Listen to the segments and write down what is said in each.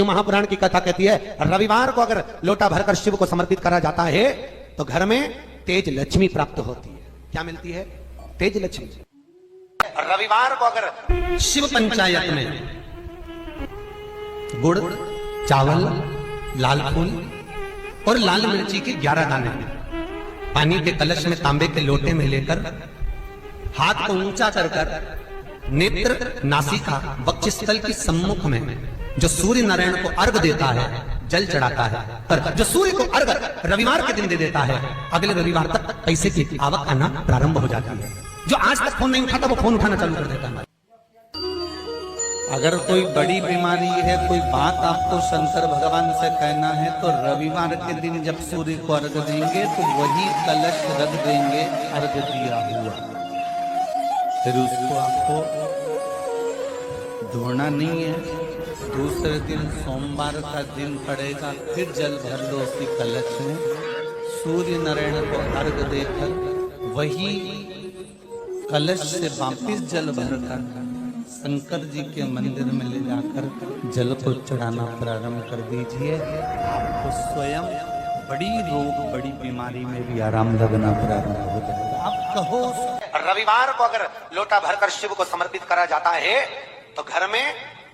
महापुराण की कथा कहती है रविवार को अगर लोटा भरकर शिव को समर्पित करा जाता है तो घर में तेज लक्ष्मी प्राप्त होती है। क्या मिलती है? तेज लक्ष्मी। रविवार को अगर शिव पंचायत में गुड़, चावल, लाल फूल और लाल मिर्ची के 11 दाने पानी के कलश में तांबे के लोटे में लेकर हाथ को ऊंचा कर नेत्र, नासिका, वक्षस्थल के सम्मुख में जो सूर्य नारायण को अर्घ देता है, जल चढ़ाता है, पर जो सूर्य को अर्घ रविवार के दिन दे देता है, अगले रविवार तक पैसे की आवक आना प्रारंभ हो जाती है। जो आज तक फोन नहीं उठाता वो फोन उठाना चालू कर देता है। अगर कोई बड़ी बीमारी है, कोई बात आपको शंकर भगवान से कहना है तो रविवार के दिन जब सूर्य को अर्घ देंगे तो वही कलश रख देंगे अर्घ दिया हुआ, फिर उसको आपको धोना नहीं है। दूसरे दिन सोमवार का दिन पड़ेगा, फिर जल भर लो उसी कलश में, सूर्य नारायण को अर्घ देकर वही कलश से वापिस जल भरकर शंकर जी के मंदिर में ले जाकर जल को चढ़ाना प्रारंभ कर दीजिए। आपको स्वयं बड़ी रोग, बड़ी बीमारी में भी आराम लगना प्रारंभ हो जाएगा। आप कहो रविवार को अगर लोटा भरकर शिव को समर्पित करा जाता है तो घर में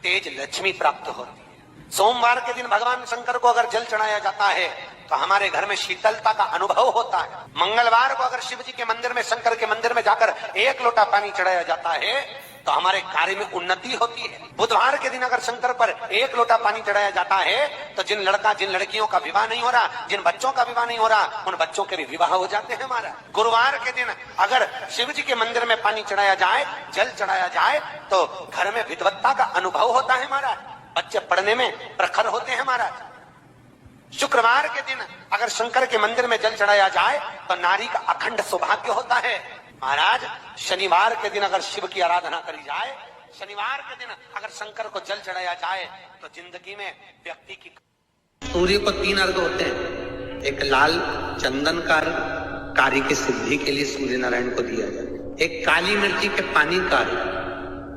तेज लक्ष्मी प्राप्त होती है। सोमवार के दिन भगवान शंकर को अगर जल चढ़ाया जाता है तो हमारे घर में शीतलता का अनुभव होता है। मंगलवार को अगर शिव जी के मंदिर में, शंकर के मंदिर में जाकर 1 लोटा पानी चढ़ाया जाता है तो हमारे कार्य में उन्नति होती है। बुधवार के दिन अगर शंकर पर 1 लोटा पानी चढ़ाया जाता है तो जिन लड़कियों का विवाह नहीं हो रहा, जिन बच्चों का विवाह नहीं हो रहा, उन बच्चों के भी विवाह हो जाते हैं हमारा। गुरुवार के दिन अगर शिव जी के मंदिर में पानी चढ़ाया जाए, जल चढ़ाया जाए तो घर में विद्वत्ता का अनुभव होता है हमारा, बच्चे पढ़ने में प्रखर होते हैं महाराज। शुक्रवार के दिन अगर शंकर के मंदिर में जल चढ़ाया जाए तो नारी का अखंड सौभाग्य होता है महाराज। शनिवार के दिन अगर शिव की आराधना करी जाए, शनिवार के दिन अगर शंकर को जल चढ़ाया जाए तो जिंदगी में व्यक्ति की। सूर्य को 3 अर्घ होते हैं। एक लाल चंदन का कार्य की सिद्धि के लिए सूर्य नारायण को दिया जाए, एक काली मिर्ची के पानी का अर्घ।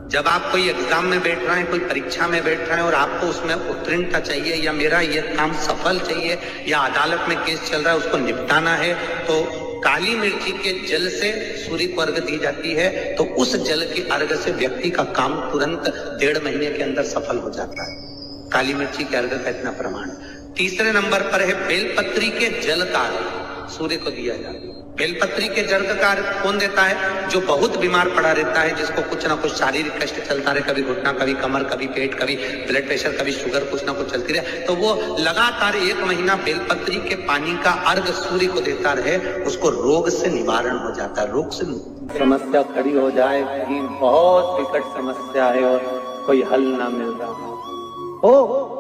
जब आप कोई एग्जाम में बैठ रहे हैं, कोई परीक्षा में बैठ रहे हैं और आपको उसमें उत्तीर्णता चाहिए या मेरा ये काम सफल चाहिए या अदालत में केस चल रहा है उसको निपटाना है, तो काली मिर्ची के जल से सूर्य को अर्घ दी जाती है। तो उस जल के अर्घ से व्यक्ति का काम तुरंत 1.5 महीने के अंदर सफल हो जाता है। काली मिर्ची के अर्घ का इतना प्रमाण। तीसरे नंबर पर है बेलपत्री के जल का अर्घ सूर्य को दिया जाता है। बेलपत्री के जल का अर्घ कौन देता है? जो बहुत बीमार पड़ा रहता है, जिसको कुछ ना कुछ शारीरिक कष्ट चलता रहे, कभी घुटना, कभी कमर, कभी पेट, कभी ब्लड प्रेशर, कभी शुगर, कुछ ना कुछ चलती रहे, तो वो लगातार 1 महीना बेलपत्री के पानी का अर्घ सूर्य को देता रहे, उसको रोग से निवारण हो जाता है। रोग से समस्या खड़ी हो जाए, बहुत विकट समस्या है और कोई हल ना मिल रहा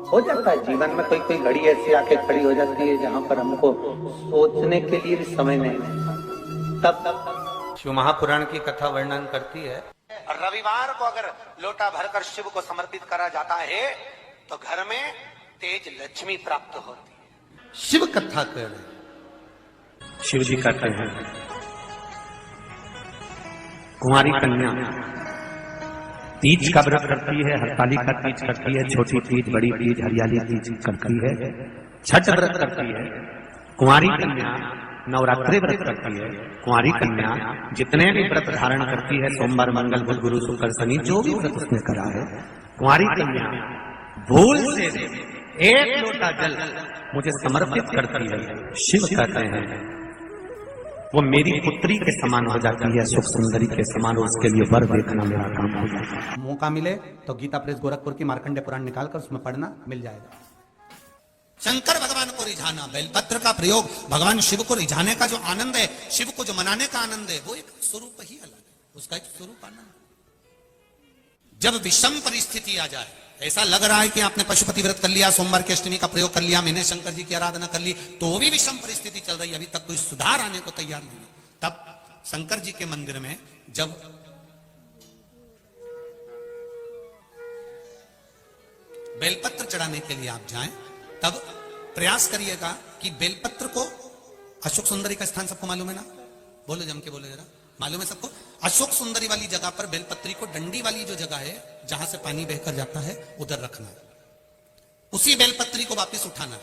हो जाता है जीवन में। कोई घड़ी ऐसी आके खड़ी हो जाती है जहां पर हमको सोचने के लिए भी समय नहीं है। तब शिव महापुराण की कथा वर्णन करती है रविवार को अगर लोटा भरकर शिव को समर्पित करा जाता है तो घर में तेज लक्ष्मी प्राप्त होती है। शिव कथा कर रहे शिव जी कहते हैं कुंवारी कन्या तीज का व्रत करती है, हरतालिका तीज करती है, छोटी तीज, बड़ी तीज, हरियाली तीज करती है, छठ व्रत करती है। कुंवारी कन्या नवरात्रि व्रत करती है। कुंवारी कन्या जितने भी व्रत धारण करती है, सोमवार, मंगल, बुध, गुरु, शुक्र, शनि, जो भी व्रत उसने करा है, कुंवारी कन्या भूल से 1 लोटा जल मुझे समर्पित करती है। शिव कहते हैं वो मेरी पुत्री के समान हो जाती है, सुख सुंदरी के समान। उसके लिए वर देखना मेरा काम हो जाता है। मौका मिले तो गीता प्रेस गोरखपुर की मार्कंडे पुराण निकालकर उसमें पढ़ना मिल जाएगा। शंकर भगवान को रिझाना, बेलपत्र का प्रयोग भगवान शिव को रिझाने का जो आनंद है, शिव को जो मनाने का आनंद है, वो एक स्वरूप ही अलग है, उसका एक स्वरूप आनंद। जब विषम परिस्थिति आ जाए, ऐसा लग रहा है कि आपने पशुपति व्रत कर लिया, सोमवार की अष्टमी का प्रयोग कर लिया, मैंने शंकर जी की आराधना कर ली, तो भी विषम परिस्थिति चल रही है, अभी तक कोई सुधार आने को तैयार नहीं, तब शंकर जी के मंदिर में जब बेलपत्र चढ़ाने के लिए आप जाएं, तब प्रयास करिएगा कि बेलपत्र को, अशोक सुंदरी का स्थान सबको मालूम है ना? बोलो, जम के बोलो जरा, मालूम है सबको? अशोक सुंदरी वाली जगह पर बेलपत्री को, डंडी वाली जो जगह है जहां से पानी बहकर जाता है, उधर रखना। उसी बेलपत्री को वापस उठाना।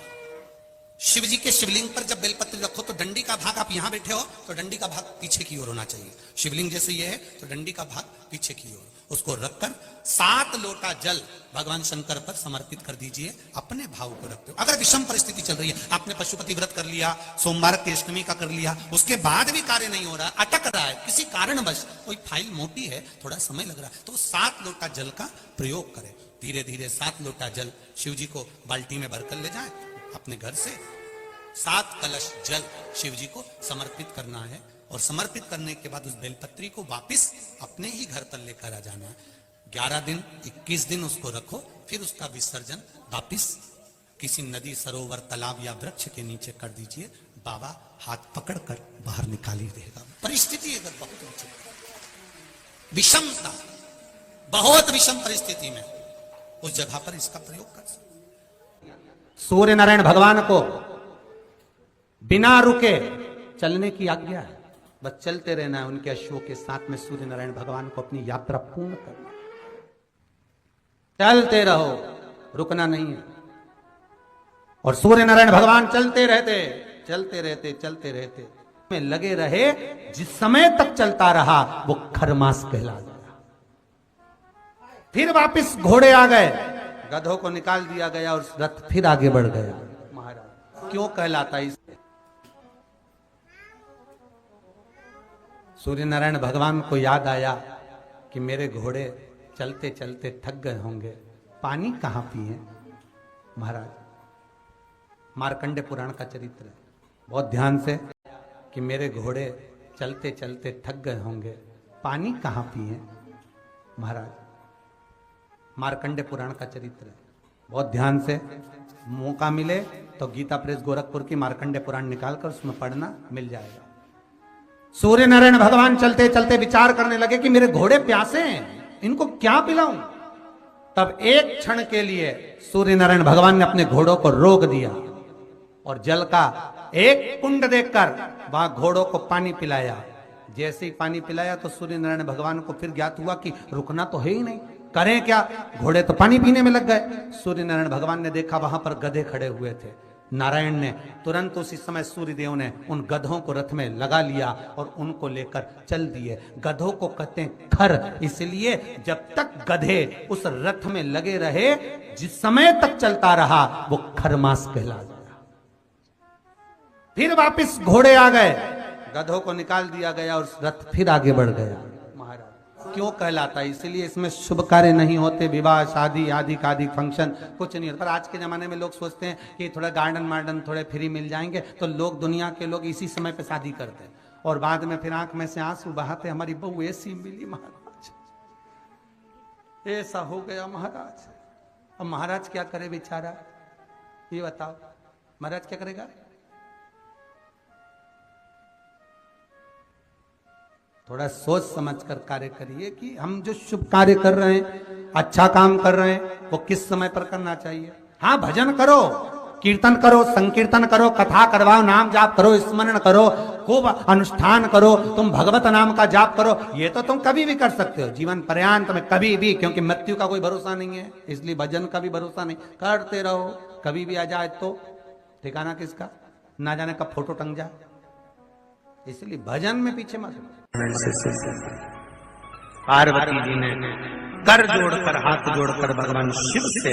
शिव जी के शिवलिंग पर जब बेलपत्री रखो तो डंडी का भाग, आप यहां बैठे हो तो डंडी का भाग पीछे की ओर होना चाहिए। शिवलिंग जैसे ये है तो डंडी का भाग पीछे की ओर, उसको रखकर 7 लोटा जल भगवान शंकर पर समर्पित कर दीजिए। अपने भाव को रखते हो। अगर विषम परिस्थिति चल रही है, आपने पशुपति व्रत कर लिया, सोमवार की अष्टमी का कर लिया, उसके बाद भी कार्य नहीं हो रहा, अटक रहा है किसी कारणवश, कोई फाइल मोटी है, थोड़ा समय लग रहा है, तो 7 लोटा जल का प्रयोग करें। धीरे धीरे 7 लोटा जल शिव जी को बाल्टी में भरकर ले जाए। अपने घर से 7 कलश जल शिव जी को समर्पित करना है और समर्पित करने के बाद उस बेलपत्री को वापस अपने ही घर पर लेकर आ जाना है। 11 दिन 21 दिन उसको रखो, फिर उसका विसर्जन वापिस किसी नदी, सरोवर, तालाब या वृक्ष के नीचे कर दीजिए। बाबा हाथ पकड़कर बाहर निकाल ही देगा। परिस्थिति अगर बहुत विषमता, बहुत विषम परिस्थिति में उस जगह पर इसका प्रयोग कर सकते। सूर्य नारायण भगवान को बिना रुके चलने की आज्ञा है, बस चलते रहना है। उनके अश्वों के साथ में सूर्य नारायण भगवान को अपनी यात्रा पूर्ण करना, चलते रहो, रुकना नहीं है। और सूर्य नारायण भगवान चलते रहते चलते रहते चलते रहते में लगे रहे। जिस समय तक चलता रहा वो खरमास कहला गया। फिर वापिस घोड़े आ गए, गधों को निकाल दिया गया और रथ फिर आगे बढ़ गया। महाराज क्यों कहलाता है? सूर्य नारायण भगवान को याद आया कि मेरे घोड़े चलते चलते थक गए होंगे, पानी कहां पिए। महाराज मार्कंडे पुराण का चरित्र है, बहुत ध्यान से, कि मेरे घोड़े चलते चलते थक गए होंगे, पानी कहां पिए। महाराज मार्कंडे पुराण का चरित्र है, बहुत ध्यान से, मौका मिले तो गीता प्रेस गोरखपुर की मार्कंडे पुराण निकालकर उसमें पढ़ना, मिल जाएगा। सूर्य नारायण भगवान चलते चलते विचार करने लगे कि मेरे घोड़े प्यासे हैं, इनको क्या पिलाऊं। तब एक क्षण के लिए सूर्य नारायण भगवान ने अपने घोड़ों को रोक दिया और जल का एक कुंड देखकर वहां घोड़ों को पानी पिलाया। जैसे ही पानी पिलाया तो सूर्य नारायण भगवान को फिर ज्ञात हुआ कि रुकना तो है ही नहीं, करें क्या। घोड़े तो पानी पीने में लग गए। सूर्य नारायण भगवान ने देखा वहां पर गधे खड़े हुए थे। नारायण ने तुरंत उसी समय सूर्यदेव ने उन गधों को रथ में लगा लिया और उनको लेकर चल दिए। गधों को कहते हैं खर, इसलिए जब तक गधे उस रथ में लगे रहे, जिस समय तक चलता रहा, वो खरमास कहला गया। फिर वापस घोड़े आ गए, गधों को निकाल दिया गया और रथ फिर आगे बढ़ गया। महाराज क्यों कहलाता है? इसलिए इसमें शुभ कार्य नहीं होते, विवाह, शादी आदि का आदि फंक्शन कुछ नहीं होता। पर आज के जमाने में लोग सोचते हैं कि थोड़ा गार्डन वार्डन थोड़े फ्री मिल जाएंगे, तो लोग, दुनिया के लोग इसी समय पे शादी करते हैं और बाद में फिर आंख में से आंसू बहाते, हमारी बहू ऐसी मिली महाराज, ऐसा हो गया महाराज। अब महाराज क्या करे बेचारा, ये बताओ, महाराज क्या करेगा? थोड़ा सोच समझकर कार्य करिए कि हम जो शुभ कार्य कर रहे हैं, अच्छा काम कर रहे हैं, वो किस समय पर करना चाहिए। हाँ, भजन करो, कीर्तन करो, संकीर्तन करो, कथा करवाओ, नाम जाप करो, स्मरण करो, खूब अनुष्ठान करो, तुम भगवत नाम का जाप करो। ये तो तुम कभी भी कर सकते हो, जीवन पर्यांत में कभी भी, क्योंकि मृत्यु का कोई भरोसा नहीं है, इसलिए भजन का भी भरोसा नहीं। करते रहो, कभी भी आ जाए तो ठिकाना किसका, ना जाने कब फोटो टंग जाए, इसलिए भजन में पीछे मत। पार्वती जी ने कर जोड़कर, हाथ जोड़कर भगवान शिव से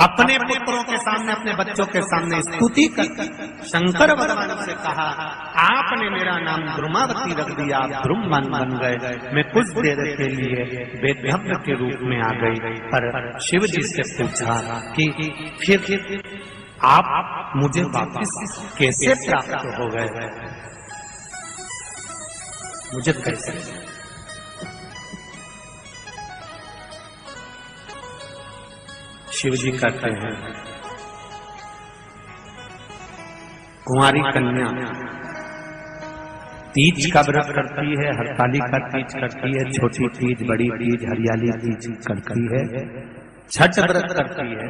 अपने पुत्रों के सामने, अपने बच्चों के सामने स्तुति करके शंकर भगवान से कहा, आपने मेरा नाम द्रुमावती रख दिया, आप द्रुमवन बन गए, मैं कुछ देर के लिए वेदभ्य के रूप में आ गई। पर शिव जी से पूछा कि फिर आप मुझे वापस कैसे प्राप्त हो गए, मुझे कैसे? शिव जी कहते हैं, कुंवारी कन्या तीज का व्रत करती है, हरतालिका तीज करती है, छोटी तीज, बड़ी तीज, हरियाली तीज करती है, छठ व्रत करती है।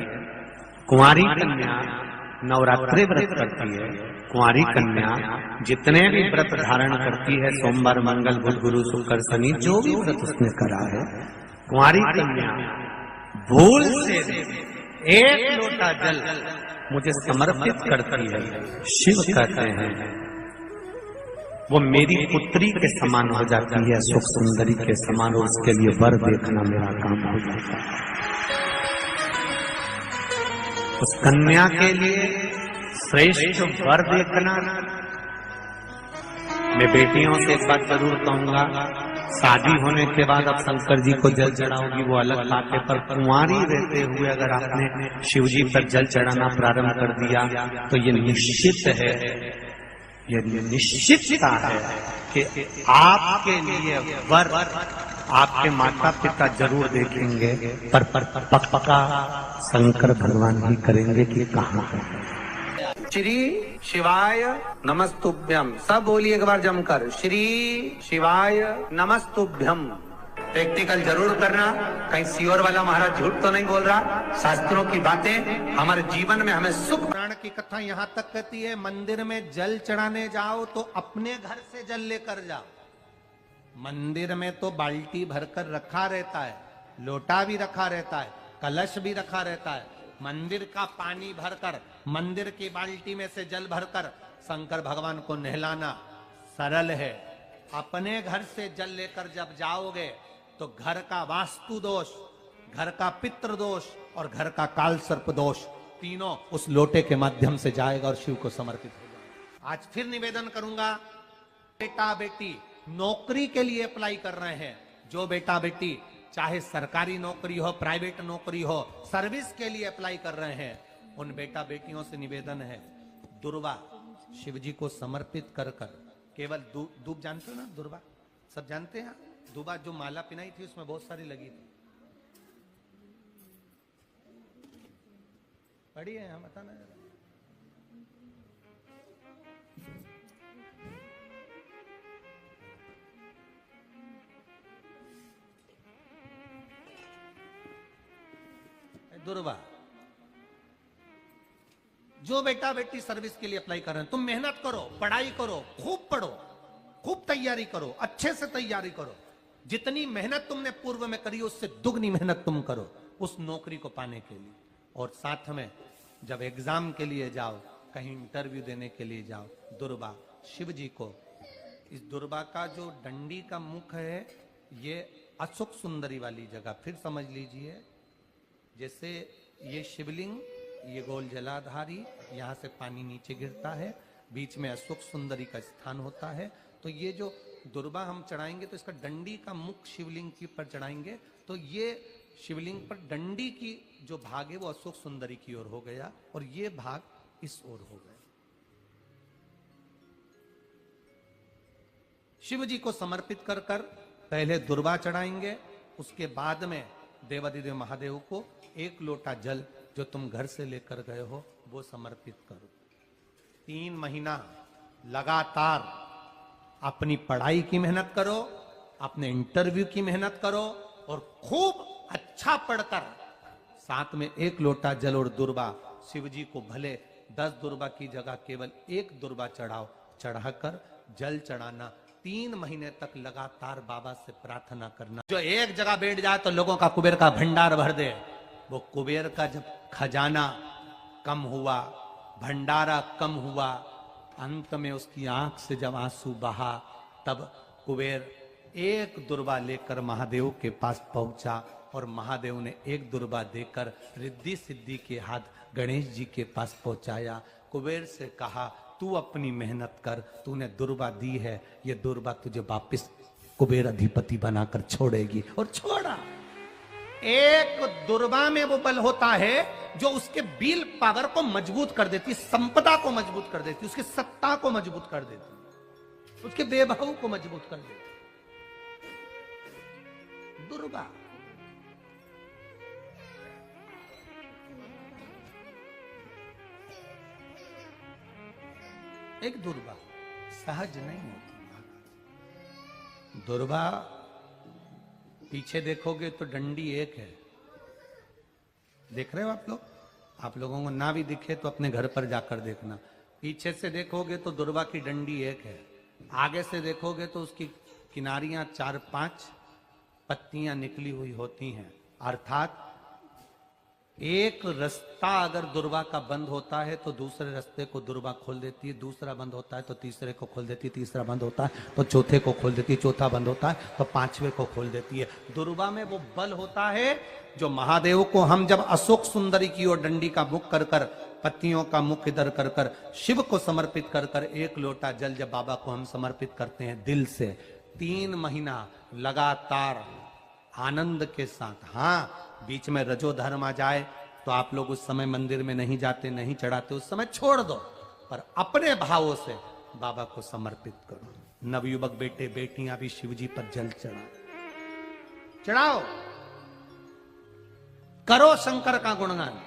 कुंवारी कन्या नवरात्रि व्रत करती है। कुंवारी कन्या जितने भी व्रत धारण करती है, सोमवार, मंगल, बुध, गुरु, शुक्र, शनि, जो भी व्रत उसने करा है, कुंवारी कन्या भूल से एक लोटा जल मुझे समर्पित करती है, शिव कहते हैं वो मेरी पुत्री के समान हो जाती है, सुख सुंदरी के समान, और उसके लिए वर देखना मेरा काम हो जाता है। उस कन्या के लिए श्रेष्ठ वर देखना। मैं बेटियों से एक बात जरूर कहूंगा, शादी होने के बाद अब शंकर जी को जल चढ़ाओगी वो अलग बात है, पर कुंवारी रहते हुए अगर आपने शिव जी पर जल चढ़ाना प्रारंभ कर दिया तो ये निश्चित है, ये निश्चितता है कि आपके लिए वर आपके माता पिता जरूर देखेंगे, पर पक्का शंकर भगवान ही करेंगे कि कहाँ है। श्री शिवाय नमस्तुभ्यम, सब बोलिए एक बार जमकर, श्री शिवाय नमस्तुभ्यम। प्रैक्टिकल जरूर करना, कहीं सियोर वाला महाराज झूठ तो नहीं बोल रहा। शास्त्रों की बातें हमारे जीवन में हमें सुख। पुराण की कथा यहाँ तक कहती है, मंदिर में जल चढ़ाने जाओ तो अपने घर से जल लेकर जाओ। मंदिर में तो बाल्टी भरकर रखा रहता है, लोटा भी रखा रहता है, कलश भी रखा रहता है। मंदिर का पानी भरकर, मंदिर की बाल्टी में से जल भरकर शंकर भगवान को नहलाना सरल है। अपने घर से जल लेकर जब जाओगे तो घर का वास्तु दोष, घर का पितृ दोष और घर का काल सर्प दोष तीनों उस लोटे के माध्यम से जाएगा और शिव को समर्पित हो जाएगा। आज फिर निवेदन करूंगा, बेटा बेटी नौकरी के लिए अप्लाई कर रहे हैं, जो बेटा बेटी चाहे सरकारी नौकरी हो, प्राइवेट नौकरी हो, सर्विस के लिए अप्लाई कर रहे हैं, उन बेटा बेटियों से निवेदन है, दुर्वा शिव जी को समर्पित कर कर केवल दूब जानते हो ना, दुर्वा सब जानते हैं। दुबा जो माला पिनाई थी उसमें बहुत सारी लगी थी, पढ़ी है यहाँ, बताना जरा। दुर्वा, जो बेटा बेटी सर्विस के लिए अप्लाई कर रहे हैं, तुम मेहनत करो, पढ़ाई करो, खूब पढ़ो, खूब तैयारी करो, अच्छे से तैयारी करो। जितनी मेहनत तुमने पूर्व में करी उससे दुगनी मेहनत तुम करो उस नौकरी को पाने के लिए। और साथ में जब एग्जाम के लिए जाओ, कहीं इंटरव्यू देने के लिए जाओ, दुर्वा शिव जी को, इस दुर्वा का जो डंडी का मुख है ये असुख सुंदरी वाली जगह, फिर समझ लीजिए जैसे ये शिवलिंग, ये गोल जलाधारी, यहाँ से पानी नीचे गिरता है, बीच में असुख सुंदरी का स्थान होता है। तो ये जो दुर्वा हम चढ़ाएंगे तो इसका डंडी का मुख शिवलिंग के ऊपर चढ़ाएंगे तो ये शिवलिंग पर डंडी की जो भाग है वो असुख सुंदरी की ओर हो गया और ये भाग इस ओर हो गया। शिव जी को समर्पित कर कर पहले दुर्वा चढ़ाएंगे, उसके बाद में देवाधिदेव महादेव को एक लोटा जल जो तुम घर से लेकर गए हो वो समर्पित करो। 3 महीना लगातार अपनी पढ़ाई की मेहनत करो, अपने इंटरव्यू की मेहनत करो और खूब अच्छा पढ़कर साथ में एक लोटा जल और दुर्वा शिव जी को भले 10 दुर्वा की जगह केवल एक दुर्वा चढ़ाओ, चढ़ाकर जल चढ़ाना। 3 महीने तक लगातार बाबा से प्रार्थना करना। जो एक जगह बैठ जाए तो लोगों का कुबेर का भंडार भर दे, वो कुबेर का जब खजाना कम हुआ, भंडारा कम हुआ, अंत में उसकी आंख से जब आंसू बहा, तब कुबेर एक दुर्वा लेकर महादेव के पास पहुंचा और महादेव ने एक दुर्वा देकर रिद्धि सिद्धि के हाथ गणेश जी के पास पहुंचाया। कुबेर से कहा, तू अपनी मेहनत कर, तूने दुर्वा दी है, ये दुर्वा तुझे वापिस कुबेर अधिपति बनाकर छोड़ेगी। और छोड़ा। एक दुर्वा में वो बल होता है जो उसके बिल पावर को मजबूत कर देती, संपदा को मजबूत कर देती, उसकी सत्ता को मजबूत कर देती, उसके वैभव को मजबूत कर देती। दुर्वा एक दुर्वा सहज नहीं होती। दुर्वा पीछे देखोगे तो डंडी एक है, देख रहे हो आप लोग? आप लोगों को ना भी दिखे तो अपने घर पर जाकर देखना। पीछे से देखोगे तो दुर्वा की डंडी एक है, आगे से देखोगे तो उसकी किनारियां 4-5 पत्तियां निकली हुई होती हैं, अर्थात एक रास्ता अगर दुर्वा का बंद होता है तो दूसरे रास्ते को दुर्वा खोल देती है, दूसरा बंद होता है तो तीसरे को खोल देती है, तीसरा बंद होता है तो चौथे को खोल देती है, चौथा बंद होता है तो पांचवे को खोल देती है। दुर्वा में वो बल होता है जो महादेव को हम जब अशोक सुंदरी की ओर डंडी का मुख कर कर, पत्तियों का मुख इधर कर कर शिव को समर्पित कर कर एक लोटा जल जब बाबा को हम समर्पित करते हैं दिल से, 3 महीना लगातार आनंद के साथ, हाँ बीच में रजो धर्म आ जाए तो आप लोग उस समय मंदिर में नहीं जाते, नहीं चढ़ाते, उस समय छोड़ दो, पर अपने भावों से बाबा को समर्पित करो। नवयुवक बेटे बेटियां भी शिव जी पर जल चढ़ाओ, करो शंकर का गुणगान।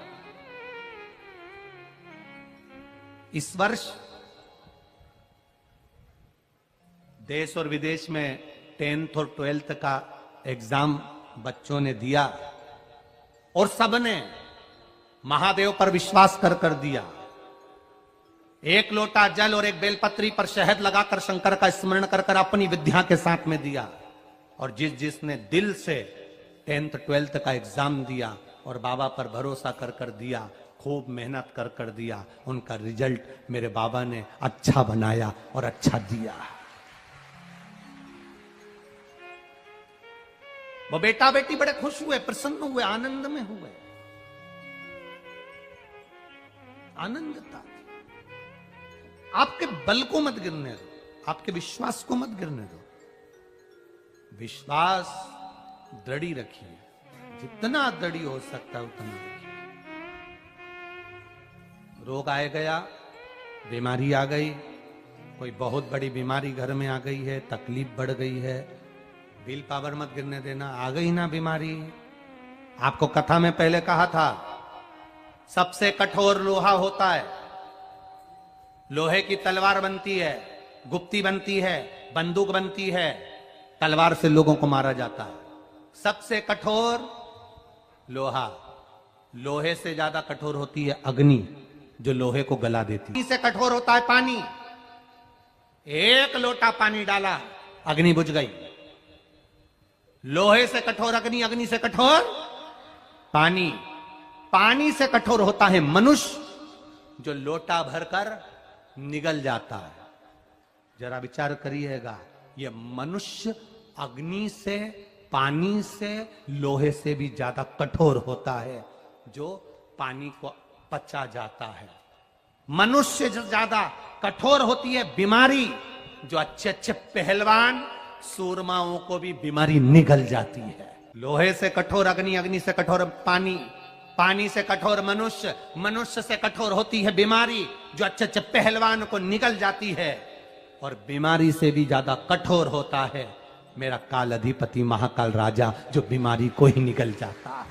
इस वर्ष देश और विदेश में 10th और 12th का एग्जाम बच्चों ने दिया और सबने महादेव पर विश्वास कर कर दिया। 1 लोटा जल और 1 बेलपत्री पर शहद लगाकर शंकर का स्मरण कर कर अपनी विद्या के साथ में दिया। और जिसने दिल से 10th 12th का एग्जाम दिया और बाबा पर भरोसा कर कर दिया, खूब मेहनत कर कर दिया, उनका रिजल्ट मेरे बाबा ने अच्छा बनाया और अच्छा दिया। वो बेटा बेटी बड़े खुश हुए, प्रसन्न हुए, आनंद में हुए, आनंद था। आपके बल को मत गिरने दो, आपके विश्वास को मत गिरने दो, विश्वास दृढ़ी रखिए, जितना दृढ़ी हो सकता है उतना रखिए। रोग आए गया, बीमारी आ गई, कोई बहुत बड़ी बीमारी घर में आ गई है, तकलीफ बढ़ गई है, विल पावर मत गिरने देना। आ गई ना बीमारी, आपको कथा में पहले कहा था सबसे कठोर लोहा होता है, लोहे की तलवार बनती है, गुप्ती बनती है, बंदूक बनती है, तलवार से लोगों को मारा जाता है। सबसे कठोर लोहा, लोहे से ज्यादा कठोर होती है अग्नि, जो लोहे को गला देती है। से कठोर होता है पानी, 1 लोटा पानी डाला, अग्नि बुझ गई। लोहे से कठोर अग्नि, अग्नि से कठोर पानी, पानी से कठोर होता है मनुष्य, जो लोटा भरकर निगल जाता है। जरा विचार करिएगा, ये मनुष्य अग्नि से, पानी से, लोहे से भी ज्यादा कठोर होता है, जो पानी को पचा जाता है। मनुष्य से ज्यादा कठोर होती है बीमारी, जो अच्छे अच्छे पहलवान सूरमाओं को भी बीमारी निगल जाती है। लोहे से कठोर अग्नि, अग्नि से कठोर पानी, पानी से कठोर मनुष्य, मनुष्य से कठोर होती है बीमारी, जो अच्छे अच्छे पहलवान को निगल जाती है। और बीमारी से भी ज्यादा कठोर होता है मेरा काल अधिपति महाकाल राजा, जो बीमारी को ही निगल जाता है,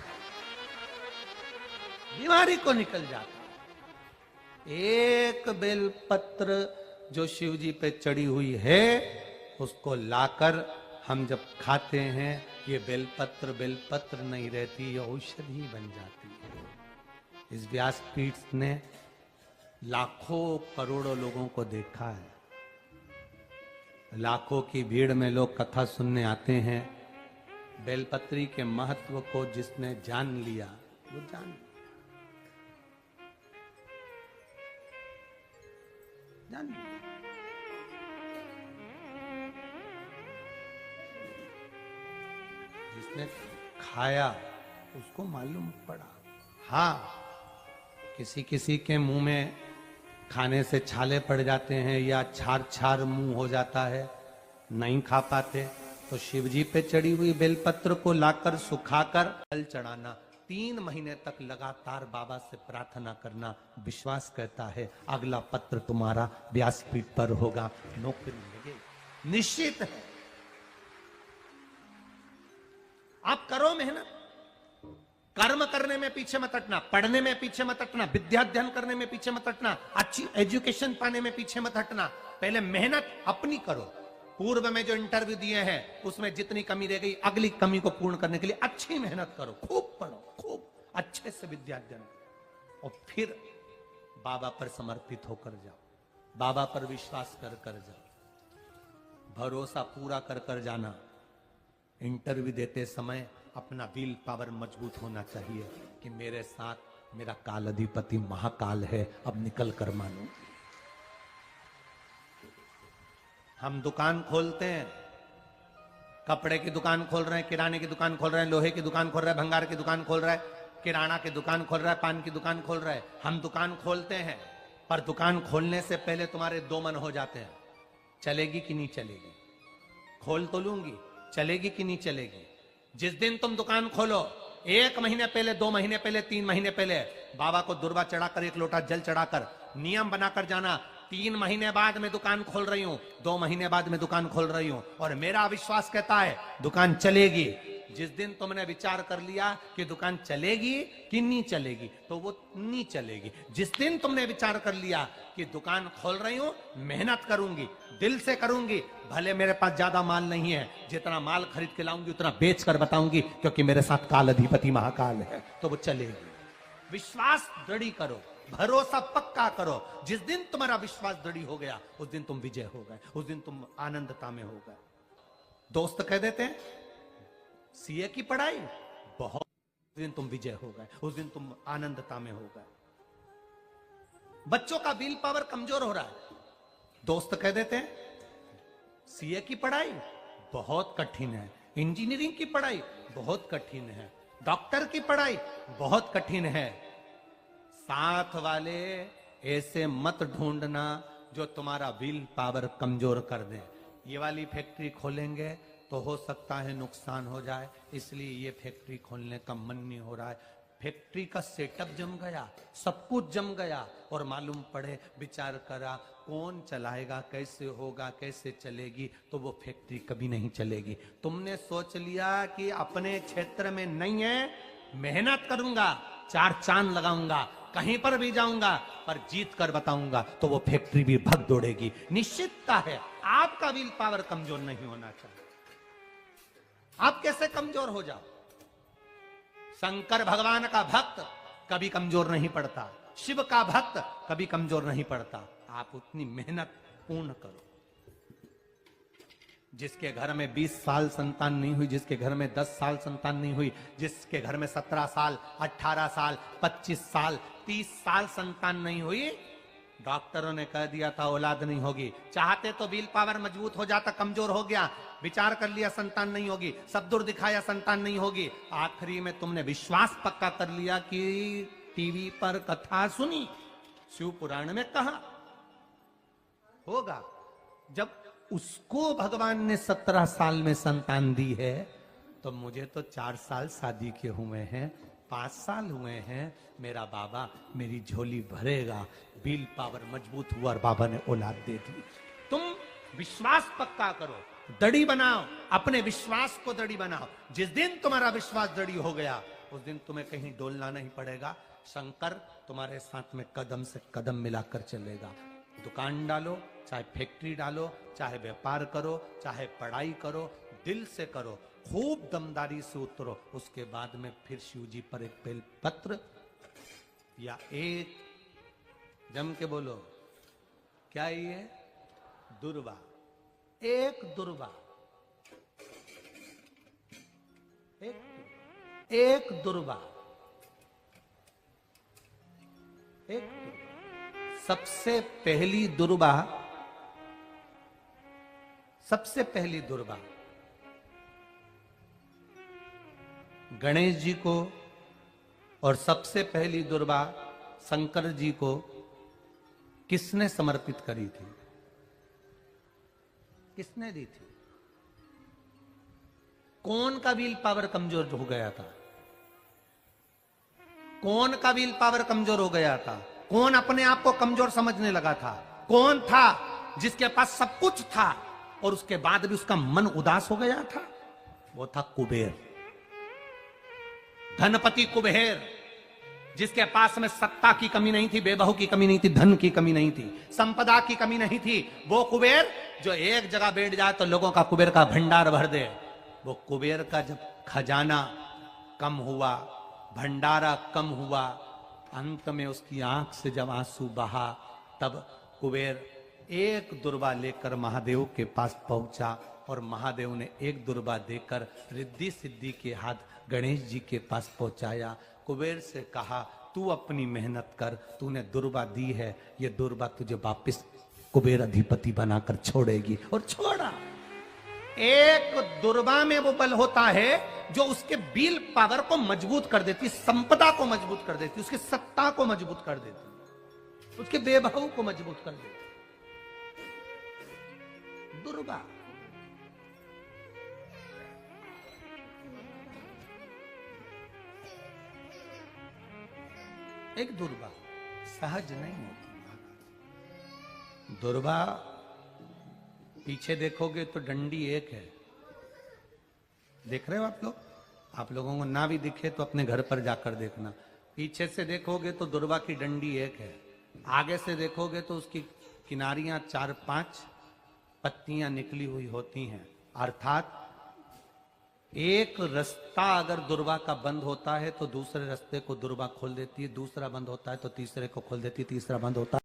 बीमारी को निकल जाता है। एक बेलपत्र जो शिव जी पे चढ़ी हुई है, उसको लाकर हम जब खाते हैं, ये बेलपत्र बेलपत्र नहीं रहती, ये औषधि बन जाती है। इस व्यासपीठ ने लाखों करोड़ों लोगों को देखा है, लाखों की भीड़ में लोग कथा सुनने आते हैं। बेलपत्री के महत्व को जिसने जान लिया, वो जान लिया। जिसने खाया उसको मालूम पड़ा। हाँ, किसी किसी के मुंह में खाने से छाले पड़ जाते हैं या छार छार मुंह हो जाता है, नहीं खा पाते, तो शिव जी पे चढ़ी हुई बेलपत्र को लाकर सुखाकर जल चढ़ाना, 3 महीने तक लगातार बाबा से प्रार्थना करना। विश्वास कहता है अगला पत्र तुम्हारा व्यासपीठ पर होगा, नौकरी मिलेगी, निश्चित है। आप करो मेहनत, कर्म करने में पीछे मत हटना, पढ़ने में पीछे मत हटना, विद्या अध्ययन करने में पीछे मत हटना, अच्छी एजुकेशन पाने में पीछे मत हटना। पहले मेहनत अपनी करो। पूर्व में जो इंटरव्यू दिए हैं उसमें जितनी कमी रह गई, अगली कमी को पूर्ण करने के लिए अच्छी मेहनत करो, खूब पढ़ो, खूब अच्छे से विद्या अध्ययन करो, और फिर बाबा पर समर्पित होकर जाओ, बाबा पर विश्वास कर कर जाओ, भरोसा पूरा कर कर जाना। इंटरव्यू देते समय अपना विल पावर मजबूत होना चाहिए। कि मेरे साथ मेरा काल अधिपति महाकाल है, अब निकल कर मानो। हम दुकान खोलते हैं, कपड़े की दुकान खोल रहे हैं, किराने की दुकान खोल रहे हैं, लोहे की दुकान खोल रहे हैं, भंगार की दुकान खोल रहे हैं, किराना की दुकान खोल रहा है, पान की दुकान खोल रहा है। हम दुकान खोलते हैं, पर दुकान खोलने से पहले तुम्हारे दो मन हो जाते हैं, चलेगी कि नहीं चलेगी। खोल तो लूंगी, चलेगी कि नहीं चलेगी। जिस दिन तुम दुकान खोलो, 1 महीने पहले, 2 महीने पहले, 3 महीने पहले बाबा को दुर्वा चढ़ाकर, 1 लोटा जल चढ़ाकर नियम बनाकर जाना, 3 महीने बाद मैं दुकान खोल रही हूं, 2 महीने बाद मैं दुकान खोल रही हूं, और मेरा विश्वास कहता है दुकान चलेगी। जिस दिन तुमने विचार कर लिया कि दुकान चलेगी कि नहीं चलेगी, तो वो नहीं चलेगी। जिस दिन तुमने विचार कर लिया कि दुकान खोल रही हूं, मेहनत करूंगी, दिल से करूंगी, भले मेरे पास ज्यादा माल नहीं है, जितना माल खरीद के लाऊंगी उतना बेच कर बताऊंगी, क्योंकि मेरे साथ काल अधिपति महाकाल है, तो वो चलेगी। विश्वास दृढ़ करो, भरोसा पक्का करो। जिस दिन तुम्हारा विश्वास दृढ़ हो गया, उस दिन तुम विजय हो गए, उस दिन तुम आनंदता में हो गए। दोस्त कह देते हैं सीए की पढ़ाई बहुत, उस दिन तुम विजय हो गए, उस दिन तुम आनंदता में हो गए। बच्चों का विल पावर कमजोर हो रहा है, दोस्त कह देते हैं सीए की पढ़ाई बहुत कठिन है, इंजीनियरिंग की पढ़ाई बहुत कठिन है, डॉक्टर की पढ़ाई बहुत कठिन है। साथ वाले ऐसे मत ढूंढना जो तुम्हारा विल पावर कमजोर कर दे। ये वाली फैक्ट्री खोलेंगे तो हो सकता है नुकसान हो जाए, इसलिए ये फैक्ट्री खोलने का मन नहीं हो रहा है। फैक्ट्री का सेटअप जम गया, सब कुछ जम गया, और मालूम पड़े, विचार करा कौन चलाएगा, कैसे होगा, कैसे चलेगी, तो वो फैक्ट्री कभी नहीं चलेगी। तुमने सोच लिया कि अपने क्षेत्र में नहीं है, मेहनत करूंगा, 4 चांद लगाऊंगा, कहीं पर भी जाऊंगा, पर जीत कर बताऊंगा, तो वो फैक्ट्री भी भग दौड़ेगी। निश्चितता है आपका विल पावर कमजोर नहीं होना चाहिए। आप कैसे कमजोर हो जाओ? शंकर भगवान का भक्त कभी कमजोर नहीं पड़ता, शिव का भक्त कभी कमजोर नहीं पड़ता। आप उतनी मेहनत पूर्ण करो। जिसके घर में 20 साल संतान नहीं हुई, जिसके घर में 10 साल संतान नहीं हुई, जिसके घर में 17 साल, 18 साल, 25 साल, 30 साल संतान नहीं हुई, डॉक्टरों ने कह दिया था औलाद नहीं होगी। चाहते तो विल पावर मजबूत हो जाता, कमजोर हो गया, विचार कर लिया संतान नहीं होगी, सब दूर दिखाया संतान नहीं होगी, आखिरी में तुमने विश्वास पक्का कर लिया कि टीवी पर कथा सुनी, शिव पुराण में कहा होगा। जब उसको भगवान ने 17 साल में संतान दी है, तो मुझे तो 4 साल शादी के हुए हैं, 5 साल हुए हैं, मेरा बाबा मेरी झोली भरेगा। विल पावर मजबूत हुआ और बाबा ने औलाद दे दी। तुम विश्वास पक्का करो, दड़ी बनाओ, अपने विश्वास को दड़ी बनाओ। जिस दिन तुम्हारा विश्वास दड़ी हो गया, उस दिन तुम्हें कहीं डोलना नहीं पड़ेगा। शंकर तुम्हारे साथ में कदम से कदम मिलाकर चलेगा। दुकान डालो, चाहे फैक्ट्री डालो, चाहे व्यापार करो, चाहे पढ़ाई करो, दिल से करो, खूब दमदारी से उतरो। उसके बाद में फिर शिव जी पर एक बेल पत्र या एक, जम के बोलो, क्या ये दुर्वा, एक दुर्वा, एक दुर्वा, एक दुर्वा। सबसे पहली दुर्वा, सबसे पहली दुर्वा गणेश जी को, और सबसे पहली दुर्वा शंकर जी को किसने समर्पित करी थी? किसने दी थी? कौन का विल पावर कमजोर हो गया था? कौन का विल पावर कमजोर हो गया था? कौन अपने आप को कमजोर समझने लगा था? कौन था जिसके पास सब कुछ था और उसके बाद भी उसका मन उदास हो गया था? वो था कुबेर, धनपति कुबेर, जिसके पास में सत्ता की कमी नहीं थी, बेबहू की कमी नहीं थी, धन की कमी नहीं थी, संपदा की कमी नहीं थी। वो कुबेर जो एक जगह बैठ जाए तो लोगों का कुबेर का भंडार भर दे। वो कुबेर का जब खजाना कम हुआ, भंडारा कम हुआ, अंत में उसकी आंख से जब आंसू बहा, तब कुबेर एक दुर्वा लेकर महादेव के पास पहुंचा और महादेव ने एक दुर्वा देकर रिद्धि सिद्धि के हाथ गणेश जी के पास पहुंचाया। कुबेर से कहा तू अपनी मेहनत कर, तूने दुर्वा दी है, ये दुर्वा तुझे वापिस कुबेर अधिपति बनाकर छोड़ेगी। और छोड़ा। एक दुर्वा में वो बल होता है जो उसके विल पावर को मजबूत कर देती, संपदा को मजबूत कर देती, उसकी सत्ता को मजबूत कर देती, उसके वैभव को मजबूत कर देती। दुर्वा। एक दुर्वा सहज नहीं होती। दुर्वा पीछे देखोगे तो डंडी एक है, देख रहे हो आप लोग? आप लोगों को ना भी दिखे तो अपने घर पर जाकर देखना। पीछे से देखोगे तो दुर्वा की डंडी एक है, आगे से देखोगे तो उसकी किनारियां 4-5 पत्तियां निकली हुई होती हैं। अर्थात एक रास्ता अगर दुर्वा का बंद होता है तो दूसरे रास्ते को दुर्वा खोल देती है, दूसरा बंद होता है तो तीसरे को खोल देती है, तीसरा बंद होता है